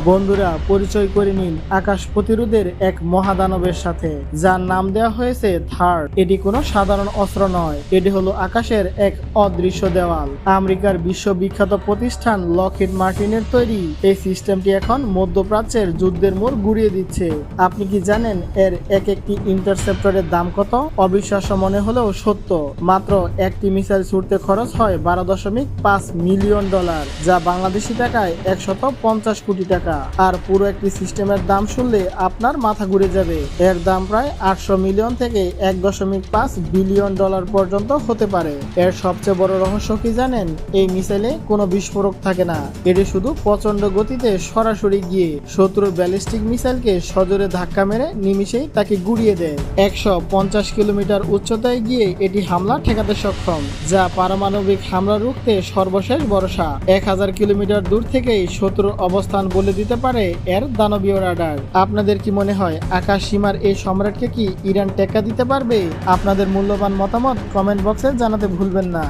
বন্ধুরা, পরিচয় করে নিন আকাশ প্রতিরোধের এক মহাদানবের সাথে, যার নাম দেওয়া হয়েছে থার্ড। এটি কোনো সাধারণ অস্ত্র নয়, এটি হলো আকাশের এক অদৃশ্য দেওয়াল। আমেরিকার বিশ্ববিখ্যাত প্রতিষ্ঠান লকহিড মার্টিনের তৈরি এই সিস্টেমটি এখন মধ্যপ্রাচ্যের যুদ্ধের মোড় ঘুরিয়ে দিচ্ছে। আপনি কি জানেন এর এক একটি ইন্টারসেপ্টরের দাম কত? অবিশ্বাস্য মনে হলেও সত্য। মাত্র একটি মিসাইল ছুটতে খরচ হয় $12.5 মিলিয়ন, যা বাংলাদেশি টাকায় 150 কোটি টাকা। আর পুরো একটি সিস্টেমের দাম শুনলে আপনার মাথা ঘুরে যাবে। এর দাম প্রায় 800 মিলিয়ন থেকে $1.5 বিলিয়ন পর্যন্ত হতে পারে। এর সবচেয়ে বড় রহস্য কি জানেন? এই মিসাইলে কোনো বিস্ফোরক থাকে না। এটি শুধু প্রচন্ড গতিতে সরাসরি গিয়ে শত্রুর ব্যালিস্টিক মিসাইলকে সজোরে ধাক্কা মেরে নিমিষেই তাকে গুড়িয়ে দেয়। 150 কিলোমিটার উচ্চতায় গিয়ে এটি হামলা ঠেকাতে সক্ষম, যা পারমাণবিক হামলা রুখতে সর্বশেষ ভরসা। 1000 কিলোমিটার দূর থেকেই শত্রুর অবস্থান বলে দিতে পারে এর দানবীয় রাডার। আপনাদের কি মনে হয় আকাশ সীমার এই সম্রাটকে কি ইরান টেক্কা দিতে পারবে? আপনাদের মূল্যবান মতামত কমেন্ট বক্সে জানাতে ভুলবেন না।